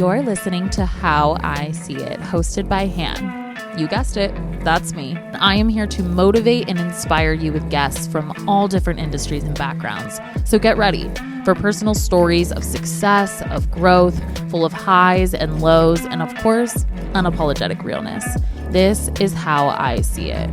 You're listening to How I See It, hosted by Han. You guessed it, that's me. I am here to motivate and inspire you with guests from all different industries and backgrounds. So get ready for personal stories of success, of growth, full of highs and lows, and of course, unapologetic realness. This is How I See It.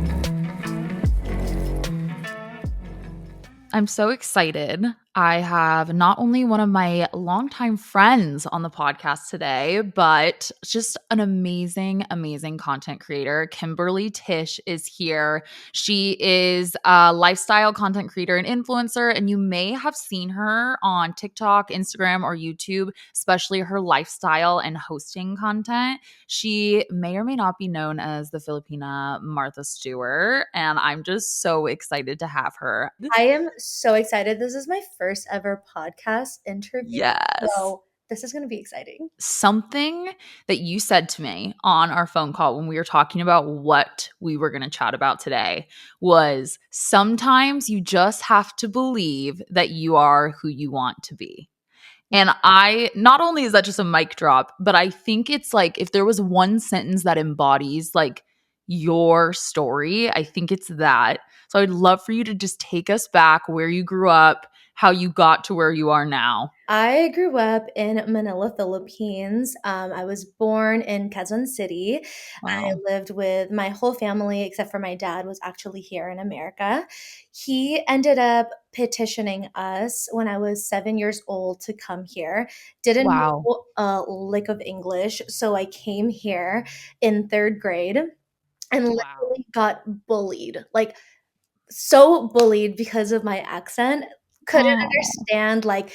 I'm so excited. I have not only one of my longtime friends on the podcast today, but just an amazing, amazing content creator. Kimberly Tish is here. She is a lifestyle content creator and influencer, and you may have seen her on TikTok, Instagram, or YouTube, especially her lifestyle and hosting content. She may or may not be known as the Filipina Martha Stewart, and I'm just so excited to have her. I am so excited. This is my first ever podcast interview. Yes. So this is going to be exciting. Something that you said to me on our phone call when we were talking about what we were going to chat about today was sometimes you just have to believe that you are who you want to be. And not only is that just a mic drop, but I think it's like if there was one sentence that embodies like your story, I think it's that. So I'd love for you to just take us back where you grew up, how you got to where you are now. I grew up in Manila, Philippines. I was born in Quezon City. I Wow. lived with my whole family, except for my dad was actually here in America. He ended up petitioning us when I was 7 years old to come here. Didn't Wow. know a lick of English, so I came here in third grade and Wow. literally got bullied. Like, so bullied because of my accent. Couldn't Oh, understand, like,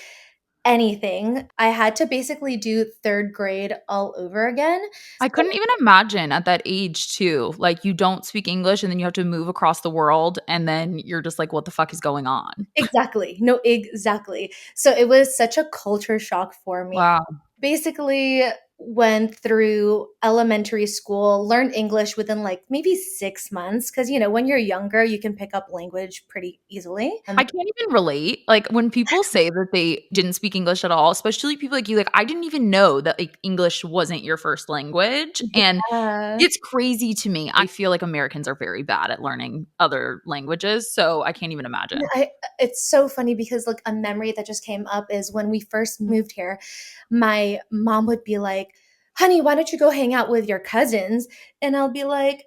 anything. I had to basically do 3rd grade all over again. I So couldn't even imagine at that age too. Like you don't speak English and then you have to move across the world and then you're just like, what the fuck is going on? exactly. No, exactly. So it was such a culture shock for me. Wow. Basically went through elementary school, learned English within, like, maybe 6 months because, when you're younger, you can pick up language pretty easily. I can't even relate. Like when people say that they didn't speak English at all, especially people like you, like I didn't even know that like English wasn't your first language. And Yeah. it's crazy to me. I feel like Americans are very bad at learning other languages. So I can't even No, imagine. it's so funny because, like, a memory that just came up is when we first moved here, my mom would be like, "Honey, why don't you go hang out with your cousins?" And I'll be like,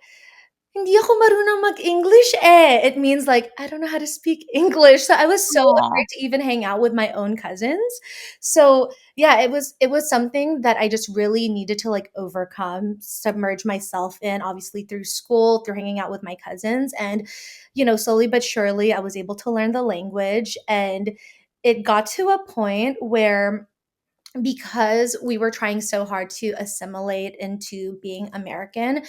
"Hindi ako marunong mag-English eh." It means, like, I don't know how to speak English. So I was so Aw. afraid to even hang out with my own cousins. So, yeah, it was something that I just really needed to, like, overcome, submerge myself in, obviously through school, through hanging out with my cousins, and, slowly but surely, I was able to learn the language, and it got to a point where because we were trying so hard to assimilate into being American,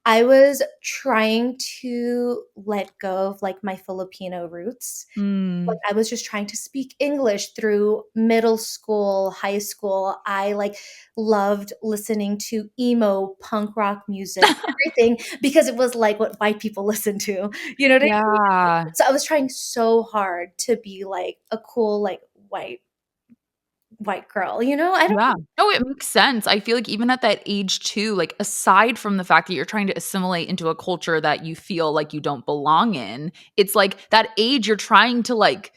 I was trying to let go of, like, my Filipino roots. Like, Mm. I was just trying to speak English through middle school, high school. I, like, loved listening to emo, punk rock music, everything, because it was, like, what white people listen to, you know what I mean? Yeah. So I was trying so hard to be, like, a cool, like, white girl, you know? I don't Yeah. No, it makes sense. I feel like even at that age too, like aside from the fact that you're trying to assimilate into a culture that you feel like you don't belong in, it's like that age you're trying to like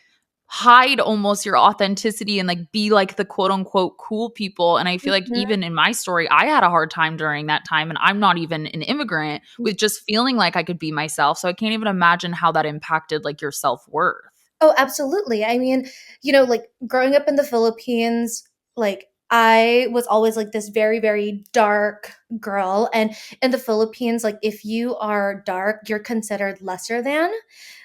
hide almost your authenticity and like be like the quote unquote cool people. And I feel like Mhm. even in my story, I had a hard time during that time. And I'm not even an immigrant with just feeling like I could be myself. So I can't even imagine how that impacted like your self worth. Oh, absolutely. I mean, like, growing up in the Philippines, like, I was always, like, this very, very dark girl, and in the Philippines, like, if you are dark, you're considered lesser than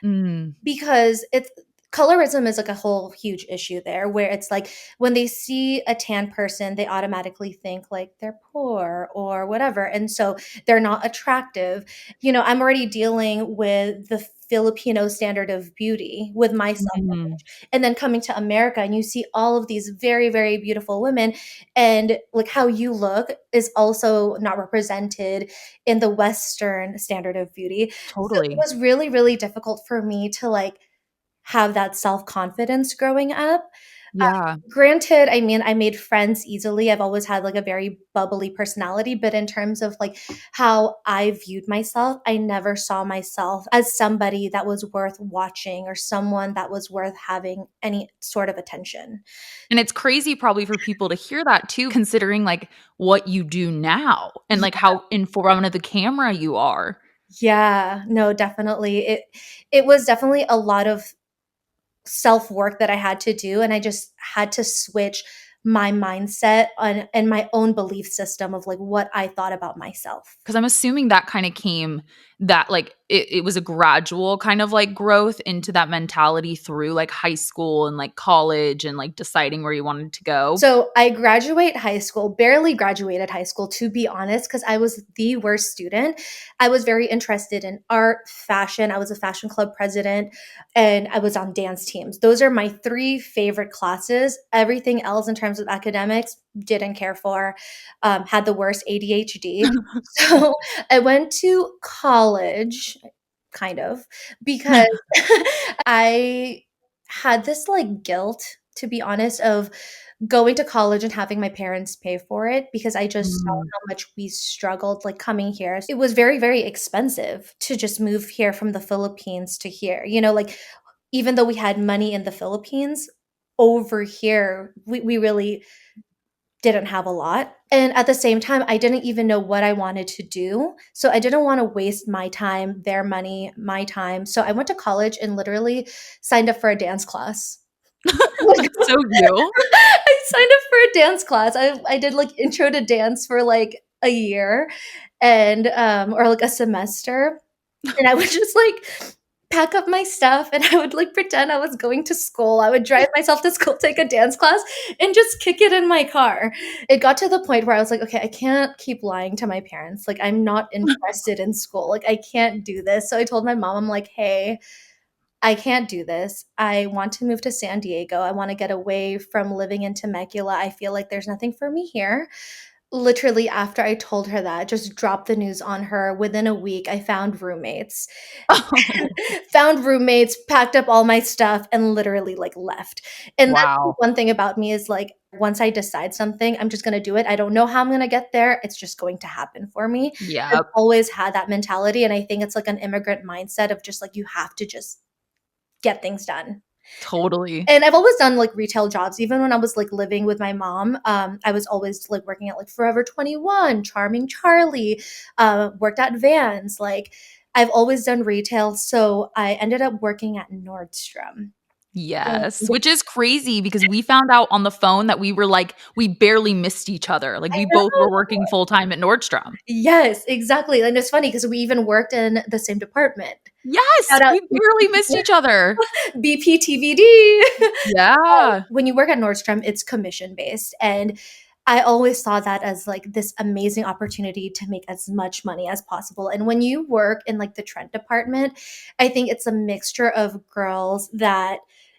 Mm, because it's colorism is, like, a whole huge issue there where it's like when they see a tan person, they automatically think, like, they're poor or whatever, and so they're not attractive. I'm already dealing with the Filipino standard of beauty with my mm, self-image, and then coming to America and you see all of these very, very beautiful women, and, like, how you look is also not represented in the Western standard of beauty. So it totally. was really, really difficult for me to, like, have that self-confidence growing up. Yeah. Granted, I mean, I made friends easily. I've always had like a very bubbly personality, but in terms of like how I viewed myself, I never saw myself as somebody that was worth watching or someone that was worth having any sort of attention. And it's crazy probably for people to hear that too, considering, like, what you do now and, like, how in front of the camera you are. Yeah, no, definitely. It was definitely a lot of self-work that I had to do, and I just had to switch my mindset on and my own belief system of like what I thought about myself. 'Cause I'm assuming that kinda came that, like, it was a gradual kind of, like, growth into that mentality through, like, high school and, like, college and, like, deciding where you wanted to go. So I graduate high school, barely graduated high school, to be honest, because I was the worst student. I was very interested in art, fashion. I was a fashion club president, and I was on dance teams. Those are my three favorite classes. Everything else in terms of academics, didn't care for, had the worst ADHD. So I went to college, kind of, because I had this like guilt, to be honest, of going to college and having my parents pay for it because I just saw Mm. how much we struggled like coming here. It was very, very expensive to just move here from the Philippines to here. You know, like even though we had money in the Philippines, over here, we really didn't have a lot. And at the same time, I didn't even know what I wanted to do. So I didn't want to waste my time, their money, my time. So I went to college and literally signed up for a dance class. That's so you. I signed up for a dance class. I did like intro to dance for like a year and or like a semester. And I would just like pack up my stuff and I would like pretend I was going to school. I would drive myself to school, take a dance class, and just kick it in my car. It got to the point where I was like, okay, I can't keep lying to my parents. Like, I'm not interested in school. Like, I can't do this. So I told my mom, I'm like, hey, I can't do this. I want to move to San Diego. I want to get away from living in Temecula. I feel like there's nothing for me here. Literally, after I told her that, just dropped the news on her. Within a week, I found roommates. Oh, Found roommates, packed up all my stuff, and literally like left. And that's the wow. one thing about me is like once I decide something, I'm just gonna do it. I don't know how I'm gonna get there. It's just going to happen for me. I've Yep, always had that mentality, and I think it's like an immigrant mindset of just like you have to just get things done. totally. And I've always done like retail jobs. Even when I was like living with my mom, I was always like working at like Forever 21, Charming Charlie, worked at Vans. Like I've always done retail. So I ended up working at Nordstrom. Yes, And which is crazy because we found out on the phone that we were, like, we barely missed each other, like, I we both were know. working full-time at Nordstrom. Yes, exactly. And it's funny because we even worked in the same department. Yes, Shout out we barely missed each other. BPTVD. Yeah, When you work at Nordstrom, it's commission based. And I always saw that as like this amazing opportunity to make as much money as possible. And when you work in like the trend department, I think it's a mixture of girls that,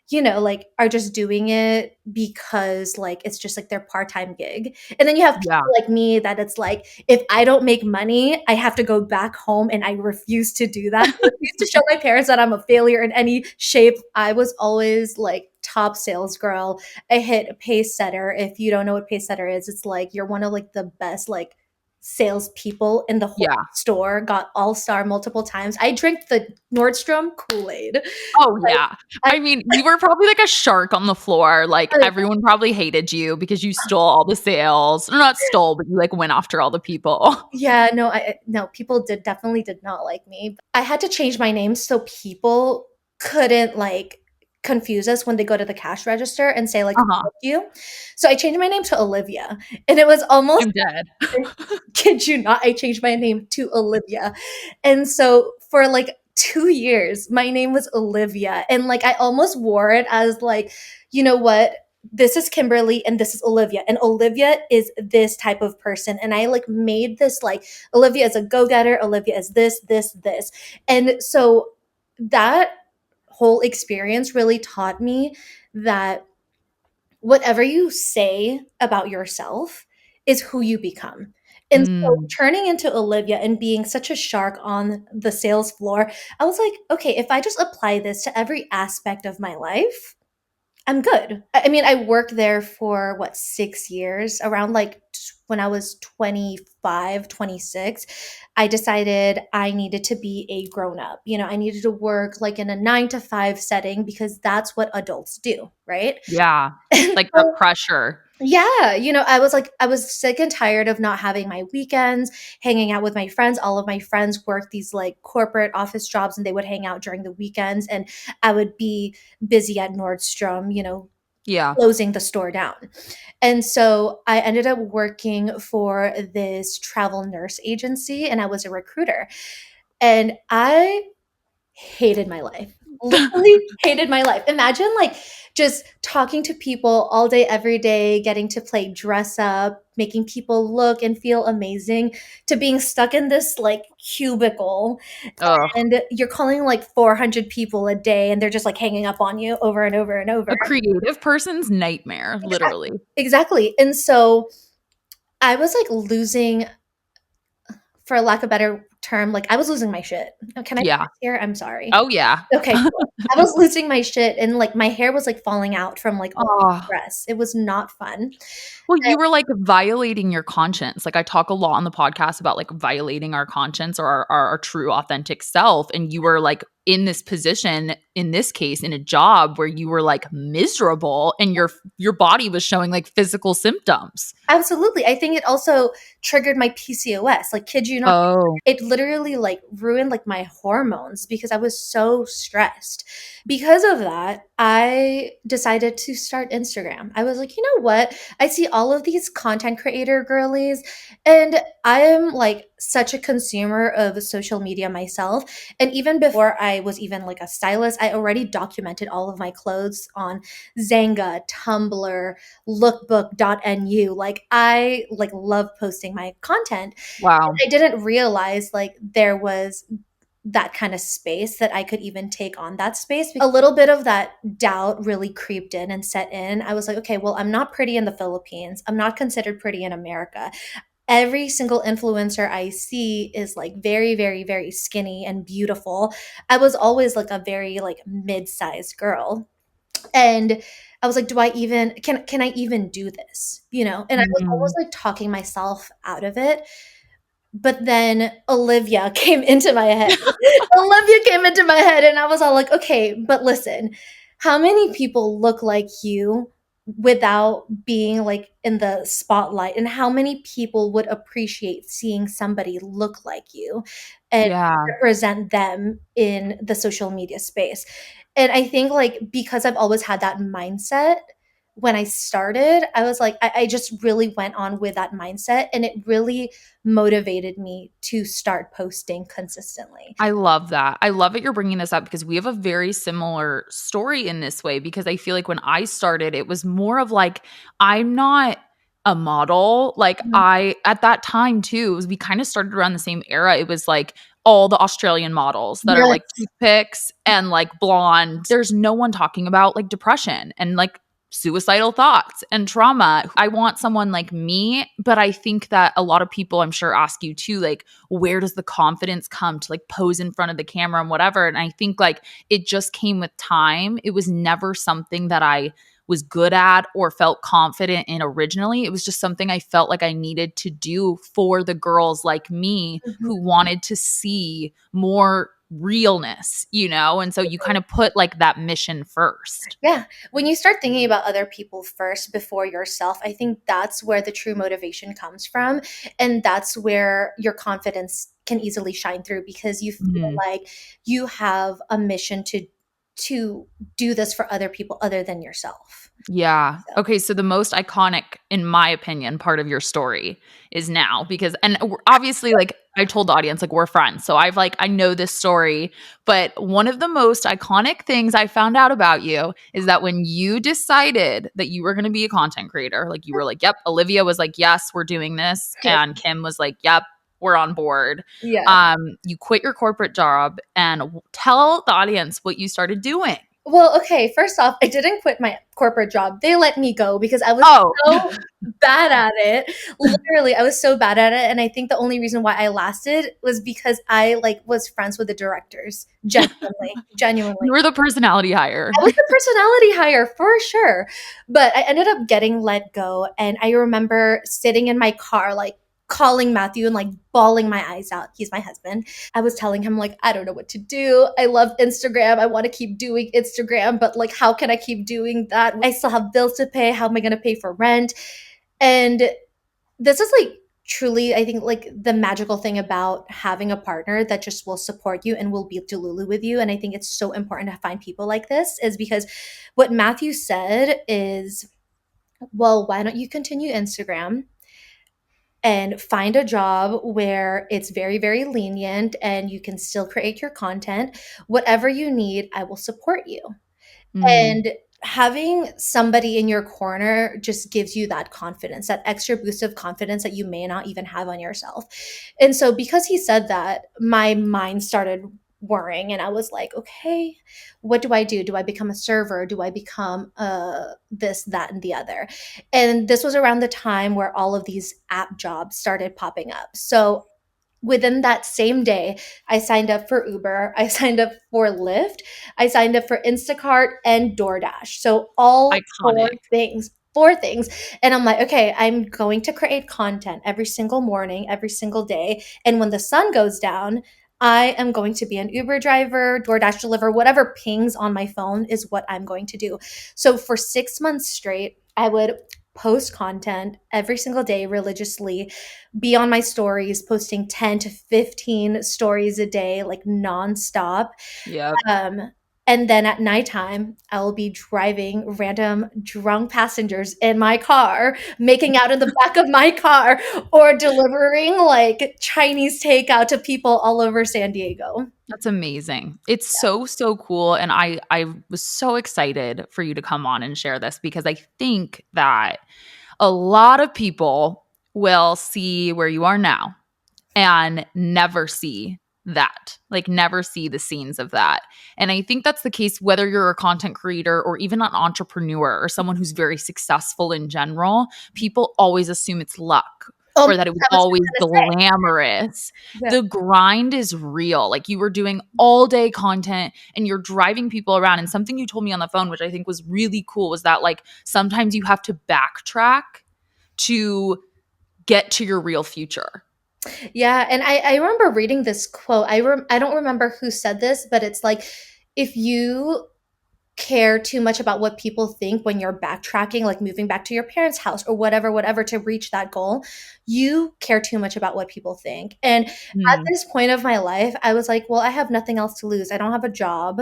you know, like are just doing it because like it's just like their part-time gig. And then you have yeah, people like me that it's like, if I don't make money, I have to go back home and I refuse to do that. I refuse to show my parents that I'm a failure in any shape. I was always like top sales girl. I hit pace setter. If you don't know what pace setter is, it's like you're one of like the best like salespeople in the whole yeah. store. Got all star multiple times. I drank the Nordstrom Kool Aid. Oh, Like yeah. I, I mean, you were probably like a shark on the floor, like, everyone probably hated you because you stole all the sales. Or not stole, but you, like, went after all the people. yeah, no, no, people did definitely did not like me. I had to change my name so people couldn't like confuse us when they go to the cash register and say like Uh-huh. "Fuck you." So I changed my name to Olivia, and it was almost I'm dead. kid you not, I changed my name to Olivia. And so for like 2 years, my name was Olivia. And like I almost wore it as like, you know what? This is Kimberly and this is Olivia. And Olivia is this type of person. And I like made this like Olivia is a go-getter, Olivia is this, this, this. And so that whole experience really taught me that whatever you say about yourself is who you become. And so Mm. turning into Olivia and being such a shark on the sales floor, I was like, okay, if I just apply this to every aspect of my life, I'm good. I mean, I worked there for what, 6 years, around like when I was 25, 26. I decided I needed to be a grown up. I needed to work like in a 9 to 5 setting because that's what adults do, right? Yeah. And Like the so, pressure. yeah, I was like, I was sick and tired of not having my weekends, hanging out with my friends. All of my friends worked these like corporate office jobs and they would hang out during the weekends. And I would be busy at Nordstrom, Yeah. closing the store down. And so I ended up working for this travel nurse agency and I was a recruiter. And I hated my life. Literally hated my life. Imagine like just talking to people all day, every day, getting to play dress up, making people look and feel amazing, to being stuck in this like cubicle Ugh. and you're calling like 400 people a day and they're just like hanging up on you over and over and over. A creative person's nightmare, literally. Exactly. And so I was like losing, for lack of a better term, like I was losing my shit. Can I Yeah. curse here? I'm sorry. Oh, yeah. Okay, cool. I was losing my shit and like my hair was like falling out from like all the Oh. stress. It was not fun. Well, you were, like, violating your conscience. Like, I talk a lot on the podcast about, like, violating our conscience or our true authentic self, and you were, like, in this position, in this case, in a job where you were, like, miserable and your body was showing, like, physical symptoms. Absolutely. I think it also triggered my PCOS. Like, kid you not, Oh, it literally like ruined like my hormones because I was so stressed. Because of that, I decided to start Instagram. I was like, you know what? I see all of these content creator girlies, and I am like such a consumer of social media myself. And even before I was even like a stylist, I already documented all of my clothes on Zanga, Tumblr, lookbook.nu. Like I like love posting my content. wow. I didn't realize like there was that kind of space that I could even take on that space. A little bit of that doubt really creeped in and set in. I was like, okay, well, I'm not pretty in the Philippines. I'm not considered pretty in America. Every single influencer I see is like very, very, very skinny and beautiful. I was always like a very like mid-sized girl. And I was like, do I even can I even do this? And I was almost Mhm. like talking myself out of it. But then Olivia came into my head. Olivia came into my head and I was all like, okay, but listen, how many people look like you without being like in the spotlight? And how many people would appreciate seeing somebody look like you and Yeah. represent them in the social media space? And I think like because I've always had that mindset, when I started, I was like, I just really went on with that mindset and it really motivated me to start posting consistently. I love that. I love that you're bringing this up because we have a very similar story in this way because I feel like when I started, it was more of like, I'm not a model. Like, Mhm. at that time too, we kind of started around the same era. It was like all the Australian models that are like Yes. toothpicks and like blonde. There's no one talking about like depression and like suicidal thoughts and trauma. I want someone like me, but I think that a lot of people, I'm sure, ask you too, like, where does the confidence come to like pose in front of the camera and whatever. And I think like it just came with time. It was never something that I was good at or felt confident in originally. It was just something I felt like I needed to do for the girls like me Mhm. who wanted to see more realness, And so you kind of put like that mission first. Yeah. When you start thinking about other people first before yourself, I think that's where the true motivation comes from. And that's where your confidence can easily shine through because you feel Mhm. like you have a mission to do this for other people other than yourself. Yeah. So Okay. So the most iconic, in my opinion, part of your story is now because, and obviously, like I told the audience, like we're friends. So I know this story. But one of the most iconic things I found out about you is that when you decided that you were going to be a content creator, like you were like, yep, Olivia was like, yes, we're doing this. And Kim was like, yep, we're on board. yeah. You quit your corporate job and tell the audience what you started doing. Well, okay, first off, I didn't quit my corporate job. They let me go because I was Oh. so bad at it. Literally, I was so bad at it, and I think the only reason why I lasted was because I, like, was friends with the directors. Genuinely, You genuinely. were the personality hire. I was the personality hire for sure, but I ended up getting let go, and I remember sitting in my car, like, calling Matthew and, like, bawling my eyes out. He's my husband. I was telling him, like, I don't know what to do. I love Instagram. I want to keep doing Instagram, but, like, how can I keep doing that? I still have bills to pay. How am I going to pay for rent? And this is, like, truly, I think, like, the magical thing about having a partner that just will support you and will be Delulu with you. And I think it's so important to find people like this, is because what Matthew said is, well, why don't you continue Instagram and find a job where it's very, very lenient and you can still create your content. Whatever you need, I will support you. Mm, And having somebody in your corner just gives you that confidence, that extra boost of confidence that you may not even have on yourself. And so, because he said that, my mind started worrying, and I was like, okay, what do I do? Do I become a server? Do I become this, that, and the other? And this was around the time where all of these app jobs started popping up. So within that same day, I signed up for Uber, I signed up for Lyft, I signed up for Instacart and DoorDash. So all iconic. four things. And I'm like, okay, I'm going to create content every single morning, every single day. And when the sun goes down, I am going to be an Uber driver, DoorDash deliver, whatever pings on my phone is what I'm going to do. So for 6 months straight, I would post content every single day religiously, be on my stories, posting 10 to 15 stories a day, like nonstop. Yep. Um, and then at nighttime, I will be driving random drunk passengers in my car, making out in the back of my car, or delivering like Chinese takeout to people all over San Diego. That's amazing. It's so, so cool. And I was so excited for you to come on and share this because I think that a lot of people will see where you are now and never see that, like never see the scenes of that. And I think that's the case whether you're a content creator or even an entrepreneur or someone who's very successful in general. People always assume it's luck Oh, or that it was I was just always gonna say, glamorous. yeah. The grind is real. Like you were doing all day content and you're driving people around. And something you told me on the phone, which I think was really cool, was that like sometimes you have to backtrack to get to your real future. Yeah, and I remember reading this quote. I don't remember who said this, but it's like, if you care too much about what people think when you're backtracking, like moving back to your parents' house or whatever, whatever, to reach that goal, you care too much about what people think. And at Mm, this point of my life, I was like, well, I have nothing else to lose. I don't have a job.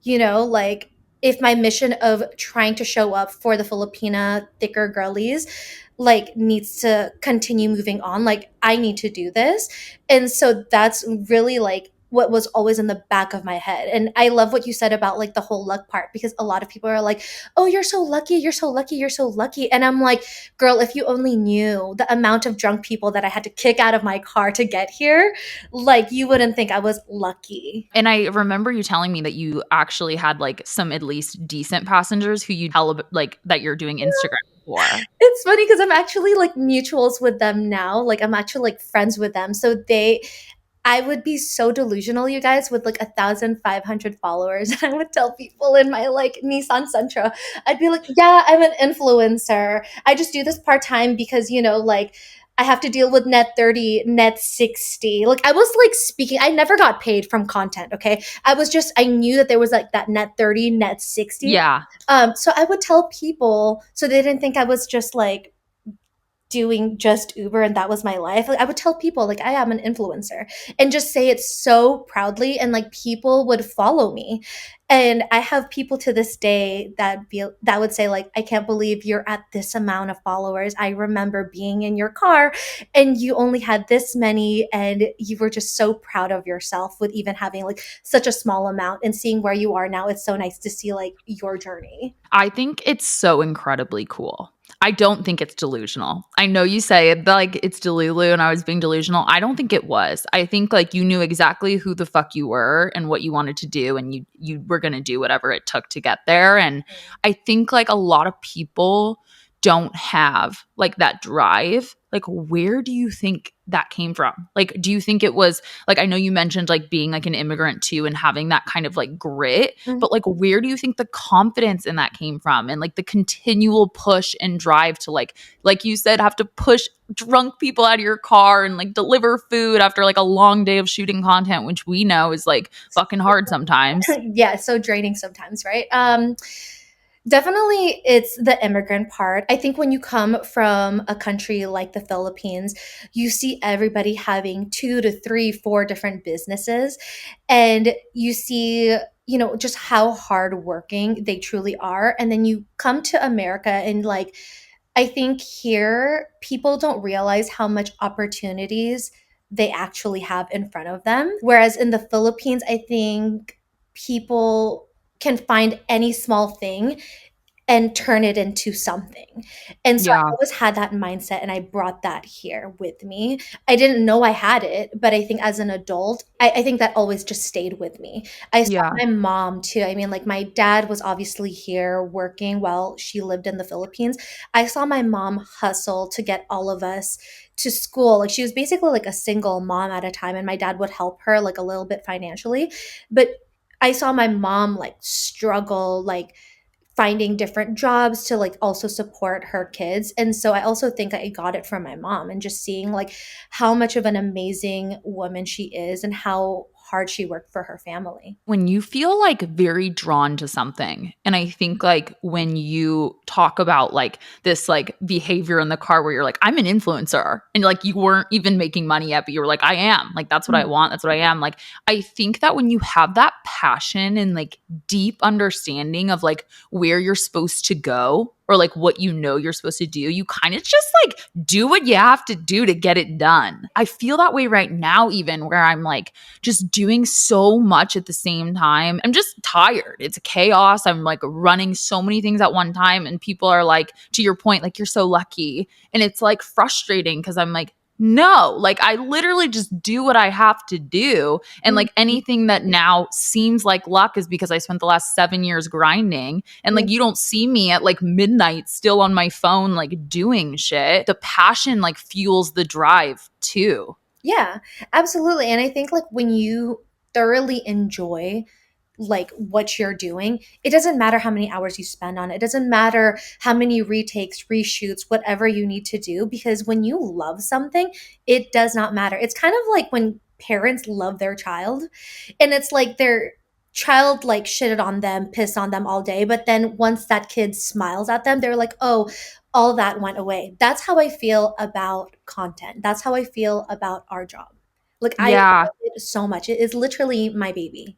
Like, if my mission of trying to show up for the Filipina thicker girlies like needs to continue moving on, like I need to do this. And so that's really like what was always in the back of my head. And I love what you said about like the whole luck part, because a lot of people are like, oh, you're so lucky, you're so lucky, you're so lucky. And I'm like, girl, if you only knew the amount of drunk people that I had to kick out of my car to get here, like you wouldn't think I was lucky. and I remember you telling me that you actually had like some at least decent passengers who you tell like that you're doing Instagram for. It's funny because I'm actually like mutuals with them now. Like I'm actually like friends with them. So I would be so delusional, you guys, with like 1,500 followers. And I would tell people in my like Nissan Sentra, I'd be like, yeah, I'm an influencer. I just do this part time because, like I have to deal with net 30, net 60. Like I was like speaking, I never got paid from content. Okay. I knew that there was like that net 30, net 60. Yeah. So I would tell people so they didn't think I was just like doing just Uber and that was my life. Like I would tell people like I am an influencer and just say it so proudly, and like people would follow me. And I have people to this day that would say like, I can't believe you're at this amount of followers. I remember being in your car and you only had this many, and you were just so proud of yourself with even having like such a small amount, and seeing where you are now. It's so nice to see like your journey. I think it's so incredibly cool. I don't think it's delusional. I know you say it like it's Delulu and I was being delusional. I don't think it was. I think like you knew exactly who the fuck you were and what you wanted to do, and you were going to do whatever it took to get there. And I think like a lot of people don't have like that drive. Like where do you think that came from? Like do you think it was like, I know you mentioned like being like an immigrant too and having that kind of like grit, Mhm. but like where do you think the confidence in that came from, and like the continual push and drive to like you said, have to push drunk people out of your car and like deliver food after like a long day of shooting content, which we know is like fucking hard sometimes. Yeah, so draining sometimes, right? Definitely, it's the immigrant part. I think when you come from a country like the Philippines, you see everybody having two to three, four different businesses, and you see, just how hardworking they truly are. And then you come to America, and like, I think here people don't realize how much opportunities they actually have in front of them. Whereas in the Philippines, I think people can find any small thing and turn it into something. And so I Yeah. always had that mindset, and I brought that here with me. I didn't know I had it, but I think as an adult, I think that always just stayed with me. I saw Yeah. my mom too. I mean, like my dad was obviously here working while she lived in the Philippines. I saw my mom hustle to get all of us to school. Like she was basically like a single mom at a time, and my dad would help her like a little bit financially. But I saw my mom like struggle, like finding different jobs to like also support her kids. And so I also think I got it from my mom, and just seeing like how much of an amazing woman she is and how hard she worked for her family. When you feel like very drawn to something, and I think like when you talk about like this like behavior in the car where you're like, I'm an influencer, and like you weren't even making money yet, but you were like, I am, like that's what I want, that's what I am. Like I think that when you have that passion and like deep understanding of like where you're supposed to go, or like what you know you're supposed to do, you kind of just like do what you have to do to get it done. I feel that way right now, even where I'm like just doing so much at the same time. I'm just tired. It's chaos. I'm like running so many things at one time. And people are like, to your point, like, you're so lucky. And it's like frustrating because I'm like, no, like I literally just do what I have to do. And like Mhm. anything that now seems like luck is because I spent the last 7 years grinding. And like you don't see me at like midnight still on my phone, like doing shit. The passion like fuels the drive too. Yeah, absolutely. And I think like when you thoroughly enjoy like what you're doing, it doesn't matter how many hours you spend on it. It doesn't matter how many retakes, reshoots, whatever you need to do, because when you love something, it does not matter. It's kind of like when parents love their child, and it's like their child like shitted on them, pissed on them all day, but then once that kid smiles at them, they're like, "Oh, all that went away." That's how I feel about content. That's how I feel about our job. Like I Yeah. love it so much. It is literally my baby.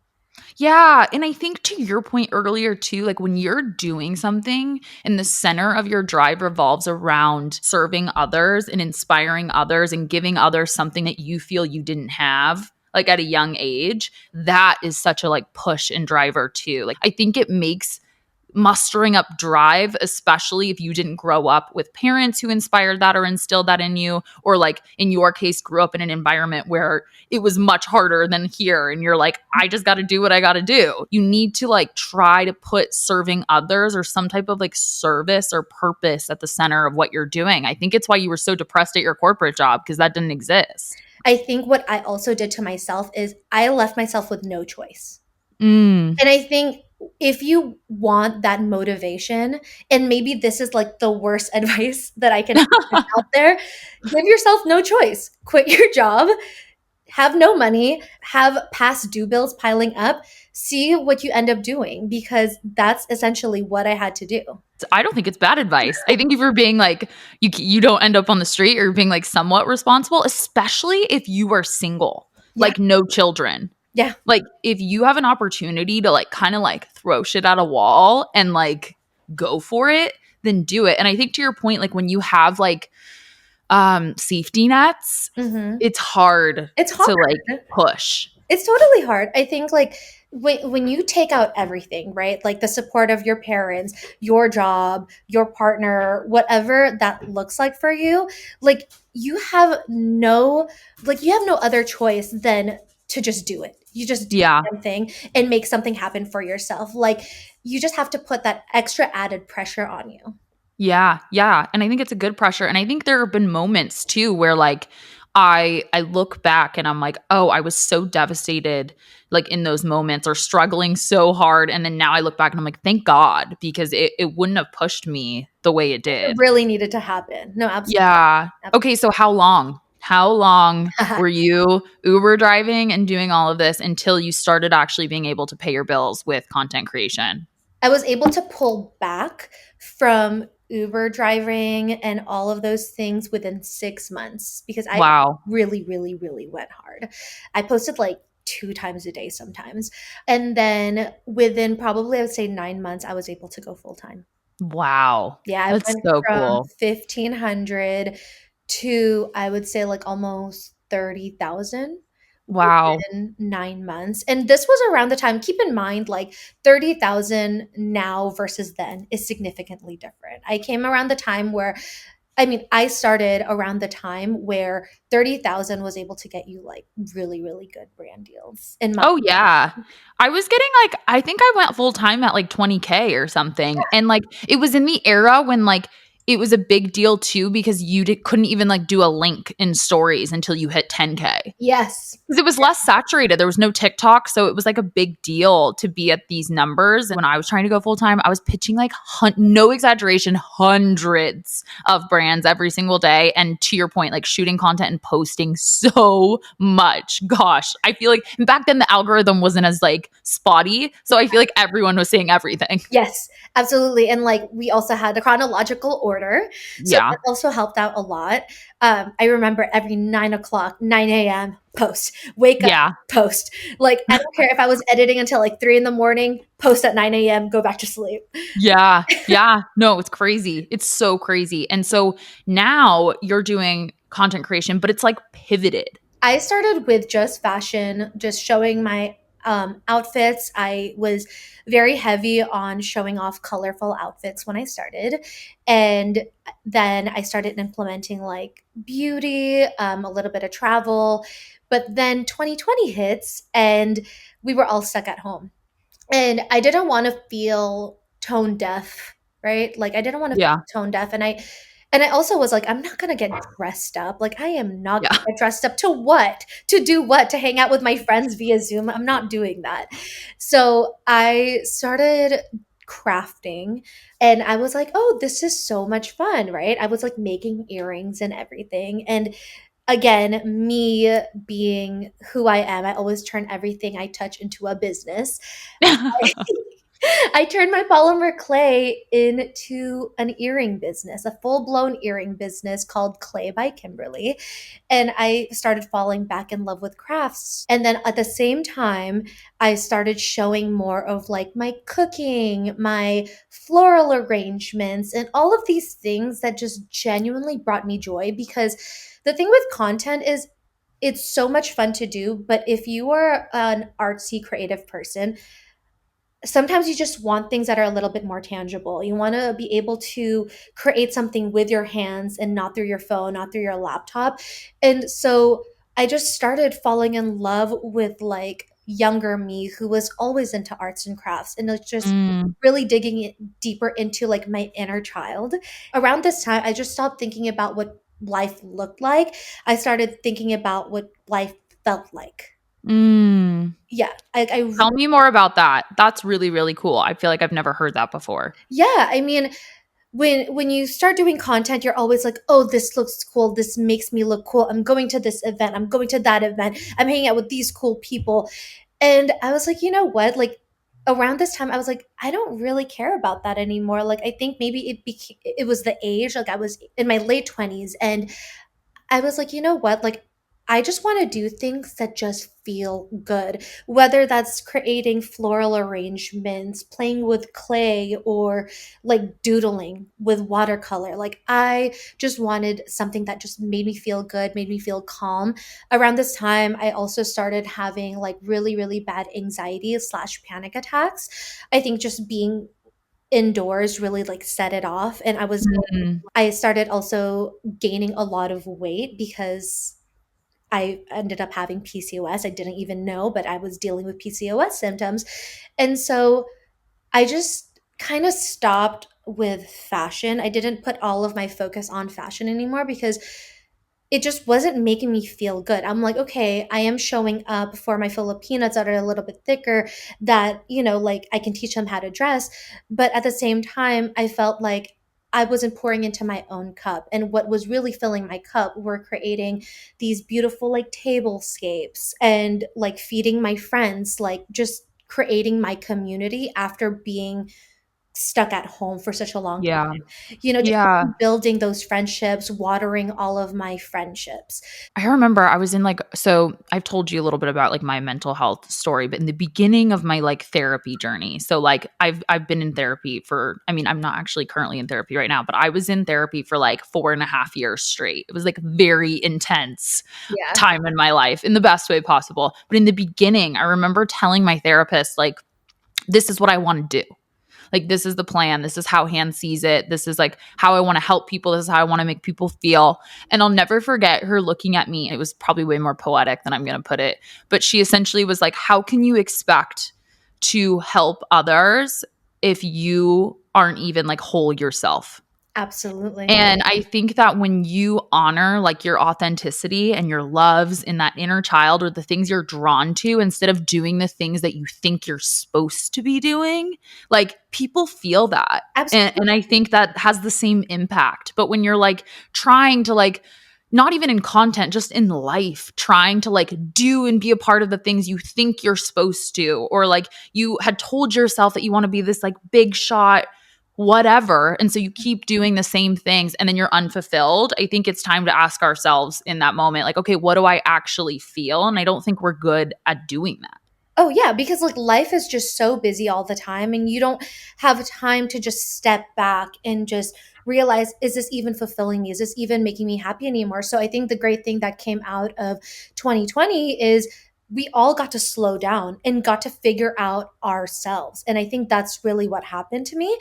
Yeah. And I think to your point earlier, too, like when you're doing something and the center of your drive revolves around serving others and inspiring others and giving others something that you feel you didn't have. Like at a young age, that is such a like push and driver too. Like I think it makes mustering up drive, especially if you didn't grow up with parents who inspired that or instilled that in you, or like in your case, grew up in an environment where it was much harder than here. And you're like, I just got to do what I got to do. You need to like try to put serving others or some type of like service or purpose at the center of what you're doing. I think it's why you were so depressed at your corporate job because that didn't exist. I think what I also did to myself is I left myself with no choice. Mm. And I think if you want that motivation, and maybe this is like the worst advice that I can put out there, give yourself no choice. Quit your job, have no money, have past due bills piling up, see what you end up doing, because that's essentially what I had to do. I don't think it's bad advice. I think if you're being like you don't end up on the street, or you're being like somewhat responsible, especially if you are single, Yeah. like no children. Yeah. Like if you have an opportunity to like kind of like throw shit at a wall and like go for it, then do it. And I think to your point, like when you have like safety nets, Mhm. it's hard It's to like hard. push. It's totally hard. I think like when you take out everything, right? Like the support of your parents, your job, your partner, whatever that looks like for you, like you have no other choice than to just do it. You just do Yeah. something and make something happen for yourself. Like you just have to put that extra added pressure on you. Yeah, yeah, and I think it's a good pressure, and I think there have been moments too where, like, I look back and I'm like, "Oh, I was so devastated, like, in those moments or struggling so hard," and then now I look back and I'm like, "Thank God," because it wouldn't have pushed me the way it It did. really needed to happen. No, absolutely. Yeah. Okay, so how long? How long were Absolutely. you Uber driving and doing all of this until you started actually being able to pay your bills with content creation? I was able to pull back from Uber driving and all of those things within 6 months because I Wow. really, really, really went hard. I posted like 2 times a day sometimes. And then within probably, I would say 9 months, I was able to go full time. Wow. Yeah, I That's went so from cool. 1,500 to I would say like almost 30,000 Wow. within 9 months. And this was around the time, keep in mind, like 30,000 now versus then is significantly different. I came around the time where, I mean, I started around the time where 30,000 was able to get you like really, really good brand deals in my, Oh, yeah. I was getting, like I think I went full time at, like, 20K or something, and, like, it was in the era when, like, it was a big deal too because you couldn't even, like, do a link in stories until you hit 10K. yes. 'Cause it was less saturated, there was no TikTok, so it was, like, a big deal to be at these numbers. When I was trying to go full time, I was pitching, like, no exaggeration, hundreds of brands every single day, and to your point, like, shooting content and posting so much. Gosh, I feel like back then the algorithm wasn't as, like, spotty, so I feel like everyone was seeing everything. Yes, absolutely. And like we also had a chronological order. So Yeah, that also helped out a lot. I remember every 9 o'clock, 9 a.m. post, wake up, yeah. post. Like I don't care if I was editing until like 3 in the morning, post at 9 a.m., go back to sleep. Yeah, yeah. No, it's crazy. It's so crazy. And so now you're doing content creation, but it's like pivoted. I started with just fashion, just showing my outfits. I was very heavy on showing off colorful outfits when I started. And then I started implementing like beauty, a little bit of travel. But then 2020 hits and we were all stuck at home. And I didn't want to feel tone deaf, right? Like I didn't want to Yeah, feel tone deaf. And I also was like, I'm not gonna get dressed up. Like I am not yeah. gonna get dressed up to what? To do what? To hang out with my friends via Zoom. I'm not doing that. So I started crafting and I was like, oh, this is so much fun, right? I was like making earrings and everything. And again, me being who I am, I always turn everything I touch into a business. I turned my polymer clay into an earring business, a full blown earring business called Clay by Kimberly. And I started falling back in love with crafts. And then at the same time, I started showing more of like my cooking, my floral arrangements, and all of these things that just genuinely brought me joy. Because the thing with content is, it's so much fun to do, but if you are an artsy creative person, sometimes you just want things that are a little bit more tangible. You want to be able to create something with your hands and not through your phone, not through your laptop. And so I just started falling in love with like younger me who was always into arts and crafts and it's just Mm, really digging deeper into like my inner child. Around this time, I just stopped thinking about what life looked like. I started thinking about what life felt like. mm. Yeah, I Tell me more about that. That's really, really cool. I feel like I've never heard that before. yeah, I mean, when you start doing content, you're always like, oh, this looks cool, this makes me look cool, I'm going to this event, I'm going to that event, I'm hanging out with these cool people. And I was like, you know what, like around this time I was like, I don't really care about that anymore. Like I think maybe it was the age, like I was in my late 20s and I was like, you know what, like I just want to do things that just feel good, whether that's creating floral arrangements, playing with clay, or like doodling with watercolor. Like, I just wanted something that just made me feel good, made me feel calm. Around this time, I also started having like really, really bad anxiety slash panic attacks. I think just being indoors really like set it off. And Mm. I started also gaining a lot of weight because I ended up having PCOS. I didn't even know, but I was dealing with PCOS symptoms. And so I just kind of stopped with fashion. I didn't put all of my focus on fashion anymore because it just wasn't making me feel good. I'm like, okay, I am showing up for my Filipinas that are a little bit thicker, that, like I can teach them how to dress. But at the same time, I felt like I wasn't pouring into my own cup. And what was really filling my cup were creating these beautiful, like, tablescapes and like feeding my friends, like just creating my community after being stuck at home for such a long Yeah. time. Just Yeah. building those friendships, watering all of my friendships. I remember I was in like, so I've told you a little bit about like my mental health story, but in the beginning of my like therapy journey. So like I've been in therapy for, I mean, I'm not actually currently in therapy right now, but I was in therapy for like 4.5 years straight. It was like very intense Yeah. time in my life in the best way possible. But in the beginning, I remember telling my therapist, like, this is what I want to do. Like, this is the plan. This is how Han sees it. This is like how I want to help people. This is how I want to make people feel. And I'll never forget her looking at me. It was probably way more poetic than I'm going to put it. But she essentially was like, how can you expect to help others if you aren't even like whole yourself? Absolutely. And I think that when you honor like your authenticity and your loves in that inner child or the things you're drawn to, instead of doing the things that you think you're supposed to be doing, like people feel that. And Absolutely. I think that has the same impact. But when you're like trying to like, not even in content, just in life, trying to like do and be a part of the things you think you're supposed to, or like you had told yourself that you want to be this like big shot whatever. And so you keep doing the same things and then you're unfulfilled. I think it's time to ask ourselves in that moment, like, okay, what do I actually feel? And I don't think we're good at doing that. Oh, yeah, because like life is just so busy all the time, and you don't have time to just step back and just realize, is this even fulfilling me? Is this even making me happy anymore? So I think the great thing that came out of 2020 is we all got to slow down and got to figure out ourselves. And I think that's really what happened to me.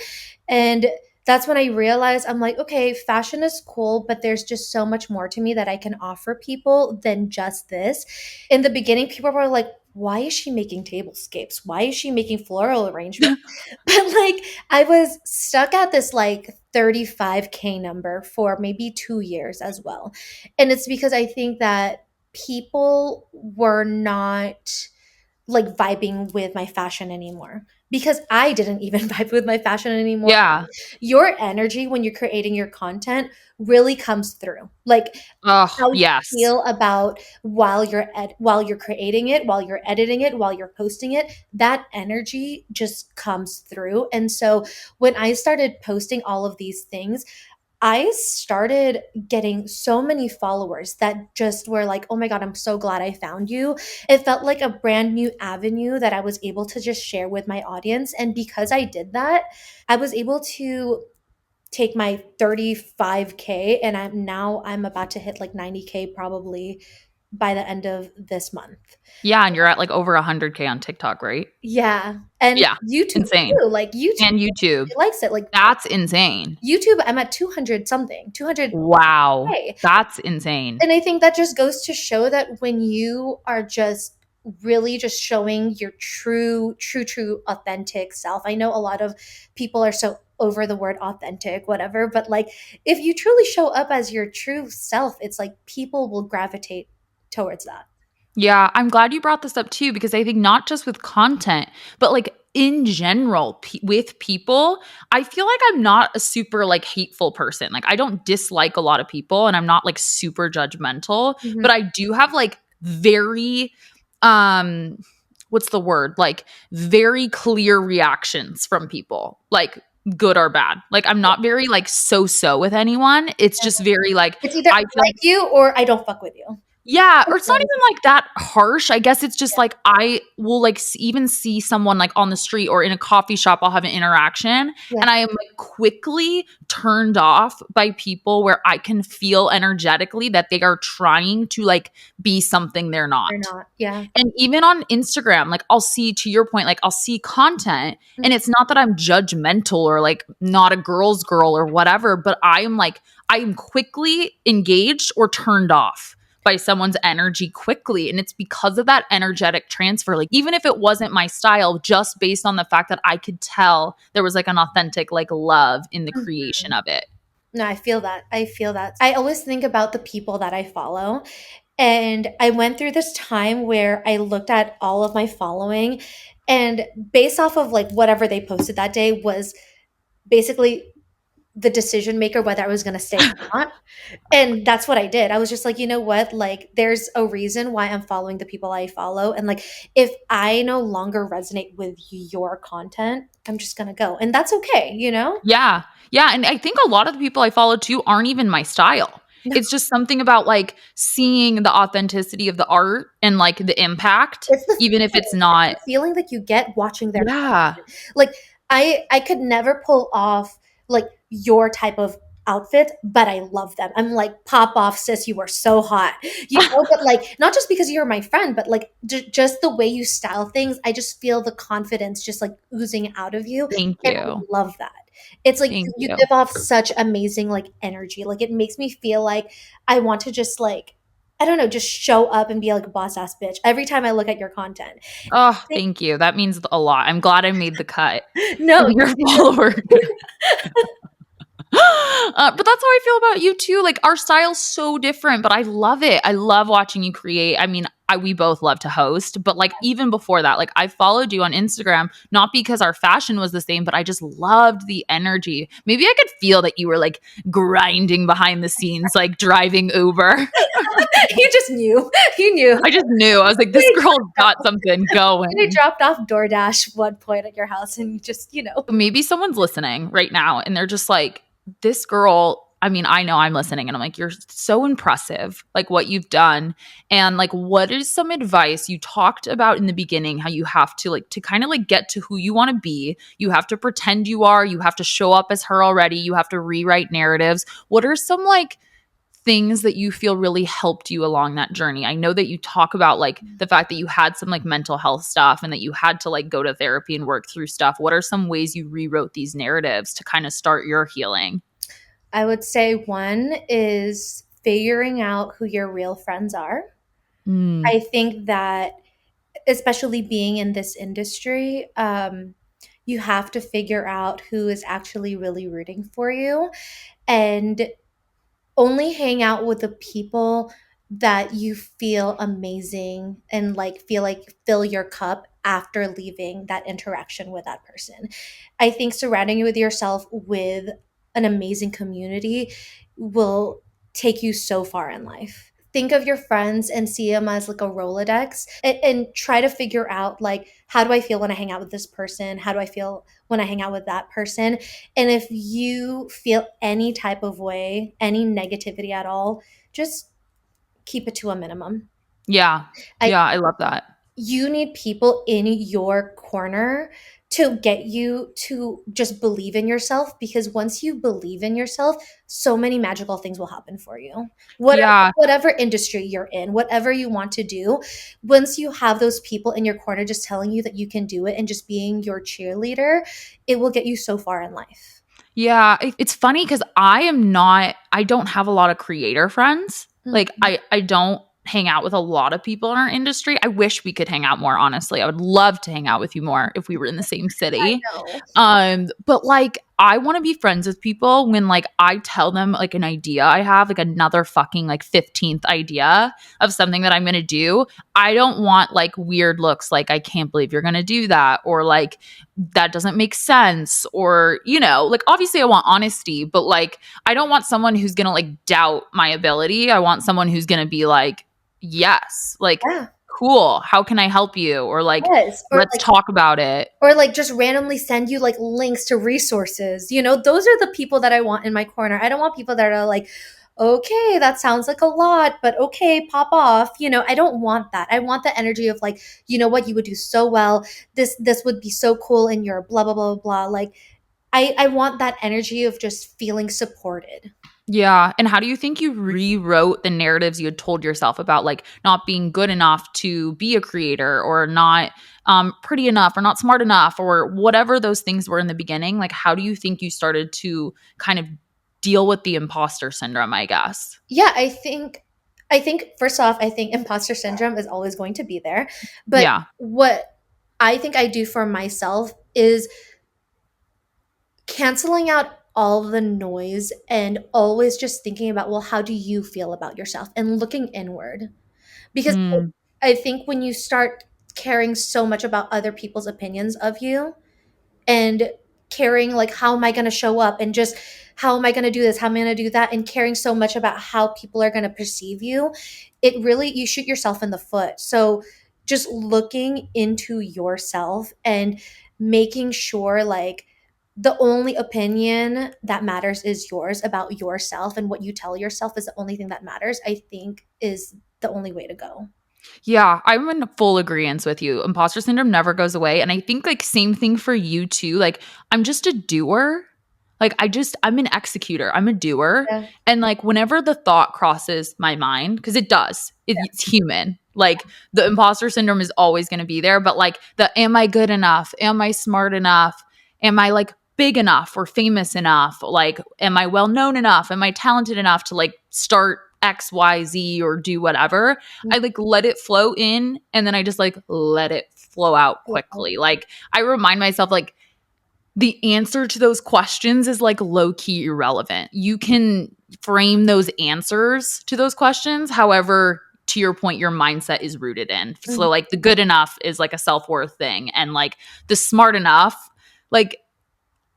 And that's when I realized, I'm like, okay, fashion is cool, but there's just so much more to me that I can offer people than just this. In the beginning, people were like, why is she making tablescapes? Why is she making floral arrangements? But like, I was stuck at this like 35K number for maybe 2 years as well. And it's because I think that people were not like vibing with my fashion anymore, because I didn't even vibe with my fashion anymore. Yeah. Your energy when you're creating your content really comes through. Like, Oh, how you yes. feel about while you're creating it, while you're editing it, while you're posting it, that energy just comes through. And so when I started posting all of these things, I started getting so many followers that just were like, "Oh my god, I'm so glad I found you." It felt like a brand new avenue that I was able to just share with my audience, and because I did that, I was able to take my 35K, and I'm about to hit like 90K probably by the end of this month. Yeah. And you're at like over 100K on TikTok, right? Yeah, and Yeah. YouTube Insane. too, like YouTube And YouTube. likes it, like That's insane. YouTube, I'm at 200 something, 200K. Wow. That's insane. And I think that just goes to show that when you are just really just showing your true, authentic self. I know a lot of people are so over the word authentic, whatever, but like if you truly show up as your true self, it's like people will gravitate towards that. Yeah, I'm glad you brought this up too, because I think not just with content, but like in general with people, I feel like I'm not a super like hateful person. Like I don't dislike a lot of people and I'm not like super judgmental, Mhm. but I do have like very um what's the word? Like very clear reactions from people. Like good or bad. Like I'm not very like so with anyone. It's just very like It's either I I feel like you or I don't fuck with you. Yeah, or That's it's not nice. even like that harsh. I guess it's just like I will like even see someone like on the street or in a coffee shop, I'll have an interaction Yeah, and I am like quickly turned off by people where I can feel energetically that they are trying to like be something they're they're not. not. Yeah. And even on Instagram, like I'll see, to your point, like I'll see content and Mhm. it's not that I'm judgmental or like not a girl's girl or whatever, but I am like, I am quickly engaged or turned off by someone's energy quickly. And it's because of that energetic transfer. Like, even if it wasn't my style, just based on the fact that I could tell there was like an authentic, like, love in the creation Mhm. of it. No, I feel that. I feel that. I always think about the people that I follow. And I went through this time where I looked at all of my following, and based off of like whatever they posted that day was basically the decision maker whether I was going to stay or not. And that's what I did. I was just like, you know what? Like, there's a reason why I'm following the people I follow. And like, if I no longer resonate with your content, I'm just going to go. And that's okay, you know? Yeah. Yeah. And I think a lot of the people I follow too aren't even my style. No, It's just something about like seeing the authenticity of the art and like the impact, it's the even if it's feeling. It's not. the feeling that you get watching their Yeah. content. Like, I could never pull off like your type of outfit, but I love them. I'm like, pop off, sis, you are so hot. You know, but like not just because you're my friend, but like just the way you style things, I just feel the confidence just like oozing out of you. Thank And I you. love that. It's like Thank you you. give off such amazing like energy. Like it makes me feel like I want to just like I don't know, just show up and be like a boss ass bitch every time I look at your content. Oh, thank you. That means a lot. I'm glad I made the cut No, in your followers. But that's how I feel about you too. Like our style's so different, but I love it. I love watching you create. I mean, we both love to host, but like even before that, like I followed you on Instagram, not because our fashion was the same, but I just loved the energy. Maybe I could feel that you were like grinding behind the scenes, like driving Uber. you just knew. You knew. I just knew. I was like, this girl's got something They going. dropped off DoorDash one point at your house and you just, Maybe someone's listening right now and they're just like, this girl. I mean, I know I'm listening and I'm like, you're so impressive, like what you've done. And like, what is some advice you talked about in the beginning? How you have to like, to kind of like get to who you want to be. You have to pretend you are, you have to show up as her already. You have to rewrite narratives. What are some like things that you feel really helped you along that journey? I know that you talk about like the fact that you had some like mental health stuff and that you had to like go to therapy and work through stuff. What are some ways you rewrote these narratives to kind of start your healing? I would say one is figuring out who your real friends are. Mm, I think that, especially being in this industry, you have to figure out who is actually really rooting for you and only hang out with the people that you feel amazing and like feel like fill your cup after leaving that interaction with that person. I think surrounding you with yourself with an amazing community will take you so far in life. Think of your friends and see them as like a Rolodex and try to figure out like how do I feel when I hang out with this person? How do I feel when I hang out with that person? And if you feel any type of way, any negativity at all, just keep it to a minimum. yeah. I Yeah. I love that. You need people in your corner to get you to just believe in yourself because once you believe in yourself, so many magical things will happen for you. Yeah. Whatever industry you're in, whatever you want to do, once you have those people in your corner just telling you that you can do it and just being your cheerleader, it will get you so far in life. Yeah, it's funny because I don't have a lot of creator friends. Like Mhm. I don't hang out with a lot of people in our industry. I wish we could hang out more, honestly. I would love to hang out with you more if we were in the same I city. know. But like I want to be friends with people when like I tell them like an idea I have, like another fucking like 15th idea of something that I'm gonna do. I don't want like weird looks like I can't believe you're gonna do that, or like that doesn't make sense, or like obviously I want honesty, but like I don't want someone who's gonna like doubt my ability. I want someone who's gonna be like, yes, like Yeah. cool, how can I help you, or like Yes. let's talk about it. Or like just randomly send you like links to resources. Those are the people that I want in my corner. I don't want people that are like, okay, that sounds like a lot, but okay, pop off. I don't want that. I want the energy of like, you know what, you would do so well. This would be so cool in your blah blah blah blah blah. Like I want that energy of just feeling supported. Yeah. And how do you think you rewrote the narratives you had told yourself about like not being good enough to be a creator or not pretty enough or not smart enough or whatever those things were in the beginning? Like, how do you think you started to kind of deal with the imposter syndrome, I guess? Yeah, I think first off, I think imposter syndrome is always going to be there. But Yeah. what I think I do for myself is canceling out all the noise and always just thinking about, well, how do you feel about yourself and looking inward? Because Mm, I think when you start caring so much about other people's opinions of you, and caring like how am I going to show up and just how am I going to do this, how am I going to do that, and caring so much about how people are going to perceive you, it really, you shoot yourself in the foot. So just looking into yourself and making sure like the only opinion that matters is yours about yourself, and what you tell yourself is the only thing that matters, I think is the only way to go. yeah, I'm in full agreement with you. Imposter syndrome never goes away. And I think like same thing for you too. Like I'm just a doer. Like I'm an executor. I'm a doer. Yeah. And like whenever the thought crosses my mind, because it does, it's human. Like the imposter syndrome is always going to be there. But like the am I good enough? Am I smart enough? Am I like big enough or famous enough? Like, am I well known enough? Am I talented enough to like start XYZ or do whatever? I like let it flow in and then I just like let it flow out quickly. Like I remind myself like the answer to those questions is like low key irrelevant. You can frame those answers to those questions however to your point your mindset is rooted in. So like the good enough is like a self-worth thing and like the smart enough like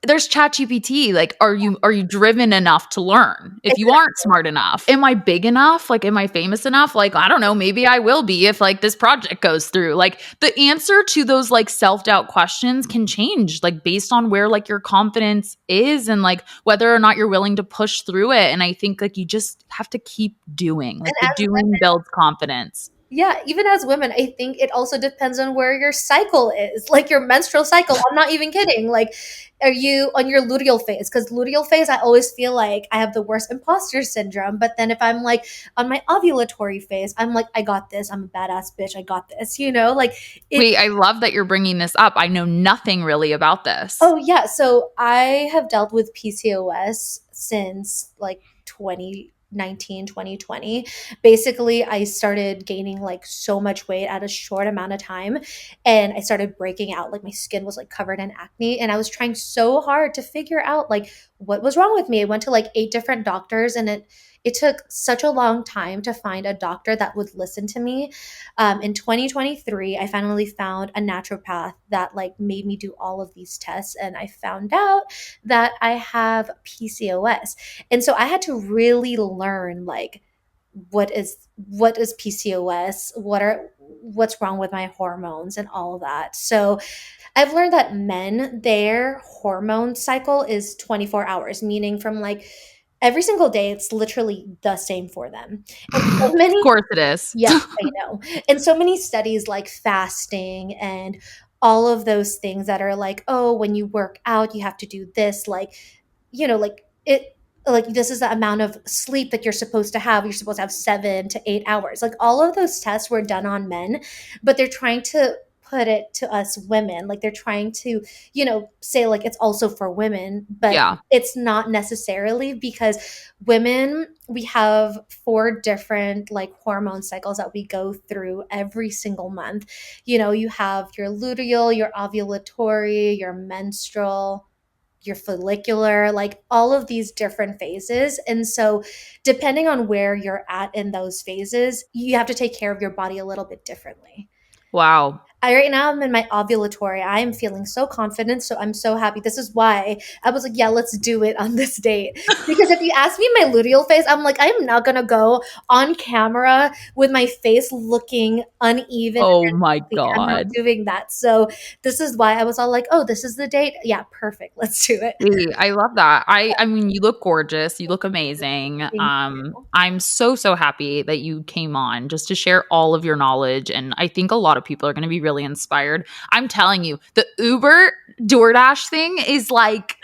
there's ChatGPT. Like, are you driven enough to learn? If you aren't smart enough, am I big enough? Like, am I famous enough? Like, I don't know. Maybe I will be if like this project goes through. Like, the answer to those like self doubt questions can change like based on where like your confidence is and like whether or not you're willing to push through it. And I think like you just have to keep doing. And Like the doing builds confidence. yeah, even as women, I think it also depends on where your cycle is, like your menstrual cycle. I'm not even kidding. Like, are you on your luteal phase? Because luteal phase, I always feel like I have the worst imposter syndrome. But then if I'm like on my ovulatory phase, I'm like, I got this. I'm a badass bitch. I got this. Like it. Wait, I love that you're bringing this up. I know nothing really about this. Oh yeah. So I have dealt with PCOS since like 2019, 2020. Basically, I started gaining like so much weight at a short amount of time, and I started breaking out. Like my skin was like covered in acne, and I was trying so hard to figure out like what was wrong with me. I went to like 8 different doctors, and it took such a long time to find a doctor that would listen to me. In 2023, I finally found a naturopath that like made me do all of these tests, and I found out that I have PCOS. And so I had to really learn like what is PCOS, what's wrong with my hormones and all of that. So I've learned that men, their hormone cycle is 24 hours, meaning from like every single day it's literally the same for them. And so Of many, course it is. yeah, I know. And so many studies like fasting and all of those things that are like, oh, when you work out, you have to do this, like, like it, like this is the amount of sleep that you're supposed to have. You're supposed to have 7 to 8 hours. Like all of those tests were done on men, but they're trying to put it to us women. Like they're trying to, say like it's also for women, but Yeah. it's not necessarily, because women, we have 4 different like hormone cycles that we go through every single month. You have your luteal, your ovulatory, your menstrual, your follicular, like all of these different phases. And so, depending on where you're at in those phases, you have to take care of your body a little bit differently. Wow. Right now I'm in my ovulatory. I am feeling so confident, so I'm so happy. This is why I was like, yeah, let's do it on this date. Because if you ask me my luteal phase, I'm like, I'm not gonna go on camera with my face looking uneven Oh and my healthy. I'm not God. doing that. So this is why I was all like, oh, this is the date. Yeah, perfect. Let's do it. Hey, I love that. I mean, you look gorgeous. You look amazing. Thank you. I'm so happy that you came on just to share all of your knowledge. And I think a lot of people are going to be really inspired. I'm telling you, the Uber DoorDash thing is like,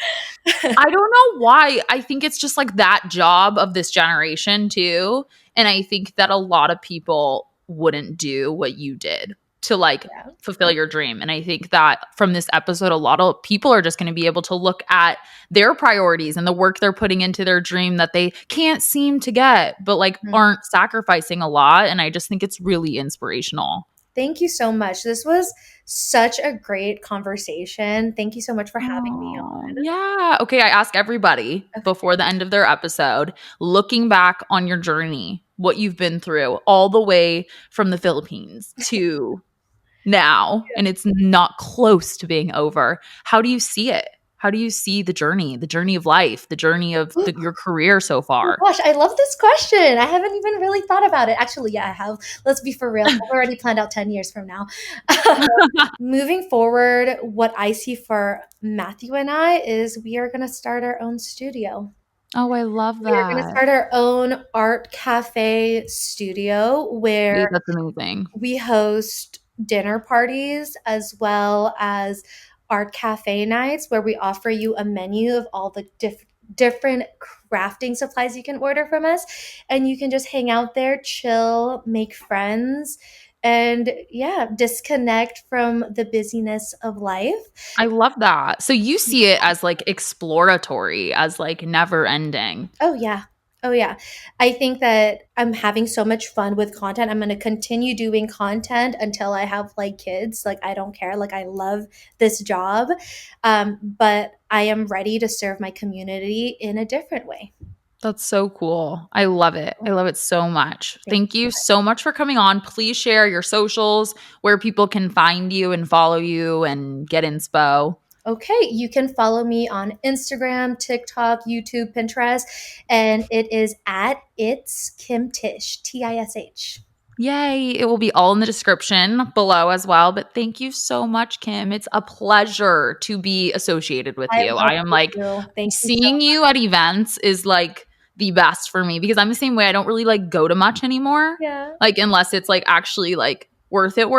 I don't know why. I think it's just like that job of this generation too. And I think that a lot of people wouldn't do what you did to like Yeah. fulfill your dream. And I think that from this episode, a lot of people are just going to be able to look at their priorities and the work they're putting into their dream that they can't seem to get, but like Mhm. aren't sacrificing a lot. And I just think it's really inspirational. Thank you so much. This was such a great conversation. Thank you so much for having me Oh, on. yeah. Okay. I ask everybody Okay. before the end of their episode, looking back on your journey, what you've been through, all the way from the Philippines to now, and it's not close to being over. How do you see it? How do you see the journey of life, the journey of your career so Oh far? gosh, I love this question. I haven't even really thought about it. Actually, yeah, I have. Let's be for real. I've already planned out 10 years from now. Moving forward, what I see for Matthew and I is we are going to start our own studio. Oh, I love We are going to that. start our own art cafe studio where Wait, that's amazing. we host dinner parties as well as art cafe nights where we offer you a menu of all the different crafting supplies you can order from us. And you can just hang out there, chill, make friends, and yeah, disconnect from the busyness of life. I love that. So you see it as like exploratory, as like never ending. Oh, yeah. Oh, yeah. I think that I'm having so much fun with content. I'm going to continue doing content until I have like kids. Like, I don't care. Like, I love this job. But I am ready to serve my community in a different way. That's so cool. I love it. I love it so much. Thank Thank you so much for coming on. Please share your socials, where people can find you and follow you and get inspo. Okay, you can follow me on Instagram, TikTok, YouTube, Pinterest, and it is at It's Kim Tish, Tish. Yay. It will be all in the description below as well. But thank you so much, Kim. It's a pleasure to be associated with I you. love I am like, you. Thank you so seeing you at events is like the best for me because I'm the same way. I don't really like go to much anymore. Yeah. Like, unless it's like actually like worth it.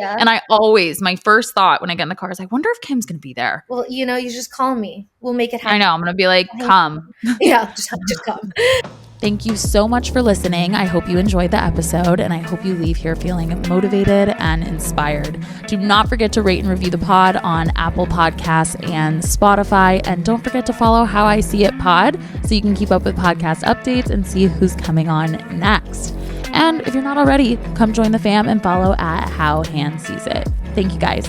Yeah. And I always, my first thought when I get in the car is, I wonder if Kim's going to be there. Well, you just call me. We'll make it I happen. know. I'm going to be like, come. Yeah, just come. Thank you so much for listening. I hope you enjoyed the episode and I hope you leave here feeling motivated and inspired. Do not forget to rate and review the pod on Apple Podcasts and Spotify. And don't forget to follow How I See It Pod so you can keep up with podcast updates and see who's coming on next. And if you're not already, come join the fam and follow at How Han Sees It. Thank you guys.